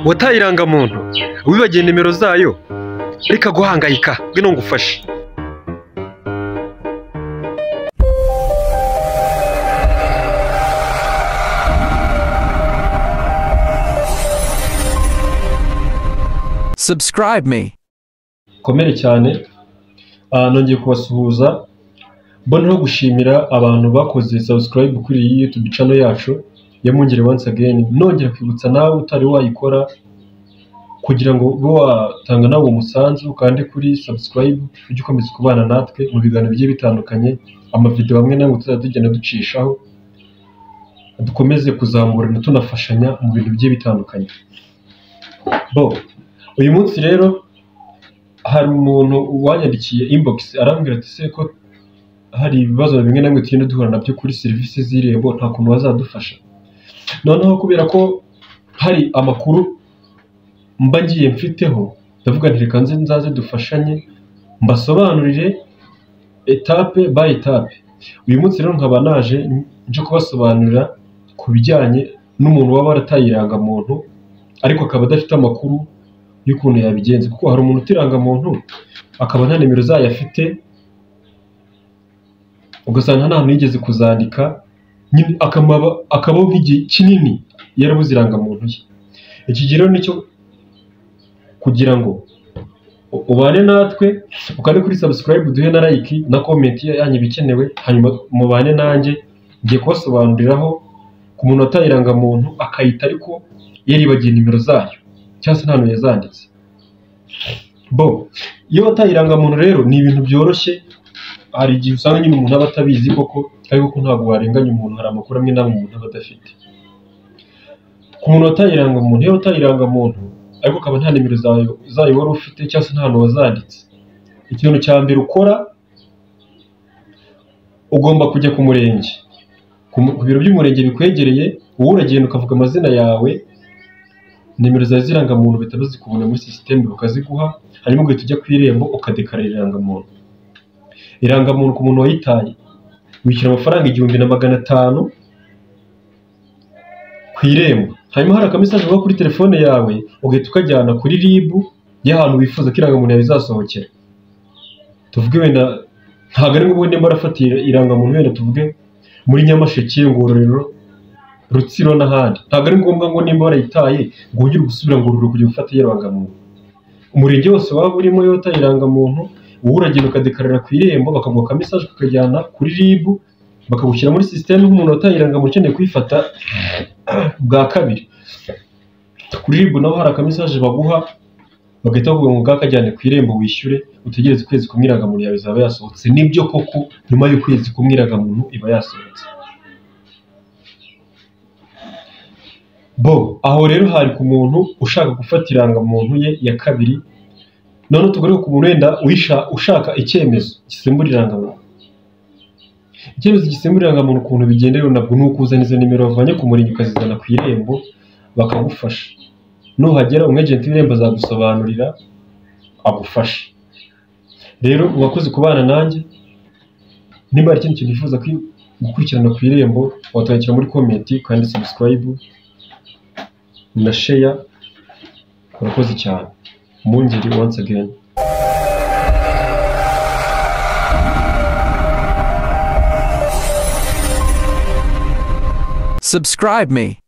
wataye irangamuntu wibagiye nimero zayo, reka guhangayika ngwino ngufashe. Subscribe me. Komere cyane. Nongeye kubasuhuza, mbonera gushimira abantu bakoze subscribe kuri iyi YouTube channel yacu ya Mungire once again. Nongera kwibutsa nawe utari wayikora kugira ngo ube watanga nawe umusanzu kandi kuri subscribe ujye ukomeza kubana natwe mu biganiro bigiye bitandukanye, amavideo bamwe namwe tuzagenda ducishaho, dukomeze kuzamurana tunafashanya mu bintu bigiye bitandukanye. Uyu munsi rero hari umuntu wanyandikiye inbox arambwira ati se ko hari ibibazo bimwe namwe tugenda duhura nabyo kuri serivisi z'Irembo, nta kuntu bazadufasha. Noneho kubera ko hari amakuru mba ngiye mfiteho, ndavuga nti reka nzaze dufashanye mbasobanurire etape by etape. Uyu munsi rero nkaba naje nje kubasobanurira ku bijyanye n'umuntu waba warataye irangamuntu ariko akaba adafite amakuru y'ukuntu yabigenza, kuko hari umuntu utirangamuntu akaba nta nimero zayo afite, ugasanga nta hantu yigeze kuzandika, akabaho nk'igihe kinini yarabuze irangamuntu ye. Iki gihe rero nicyo kugira ngo ubane natwe, ukande kuri subscribe, duhe na like na comment yanyu bikenewe, hanyuma mubane nanjye ngiye kubasobanuriraho ku muntu wataye irangamuntu akayita ariko yaribagiye nimero zayo cyangwa se nta hantu yazanditse. Iyo wataye irangamuntu rero ni ibintu byoroshye. Hari igihe usanga nyine umuntu aba atabizi koko, ariko ko ntabwo warenganya umuntu, hari amakuru amwe n'amwe umuntu aba adafite. Ku muntu wataye irangamuntu, iyo wataye irangamuntu ariko ukaba nta nimero zayo wari ufite cyangwa se nta hantu wazanditse, ikintu cya mbere ukora ugomba kujya ku murenge, ku biro by'umurenge bikwegereye, wowe uragenda ukavuga amazina yawe, nimero zawe z'irangamuntu bahita bazikubona muri system bakaziguha, hanyuma ugahita ujya ku Irembo ukadekarira irangamuntu. Irangamuntu ku muntu wayitaye wishyura amafaranga 1500 ku Irembo, hanyuma hari akamesaje uba kuri telefone yawe ugahita ukajyana kuri RIB y'ahantu wifuza ko irangamuntu yawe izasohokera. Tuvuge wenda ntabwo ari ngombwa nimba arafatira irangamuntu wenda tuvuge muri Nyamasheke, Ngororero, Rutsiro n'ahandi, ntabwo ari ngombwa ngo nimba warayitaye ngo ugire gusubira Ngororero kugira ufate irangamuntu. Umurenge wose waba urimo yo wataye irangamuntu, wowe uragenda ukadekarira ku Irembo, bakaguha akamesaje kakajyana kuri RIB bakagushyira muri system nk'umuntu wataye irangamuntu ukeneye kuyifata bwa kabiri. Kuri RIB naho hari akamesaje baguha, bagahita bavuga ngo bwakajyane ku Irembo wishyure, utegereze ukwezi kumwe irangamuntu yawe izaba yasohotse. Nibyo koko nyuma y'ukwezi kumwe irangamuntu iba yasohotse. Aho rero hari ku muntu ushaka gufata irangamuntu ye ya kabiri. None tugaruka ku muntu wenda ushaka icyemezo gisimbura irangamuntu. Icyemezo gisimbura irangamuntu ukuntu bigendera nabwo ni ukuzana izo nimero bavanye ku murenge ukazizana ku Irembo bakagufasha. Nuhagera umwagent w'Irembo azagusobanurira agufashe. Rero uwakoze kubana nanjye, nimba ari ikintu nifuza gukurikirana ku Irembo, watwandikira muri comment kandi subscribe na share. Urakoze cyane. Mungire once again. Subscribe me.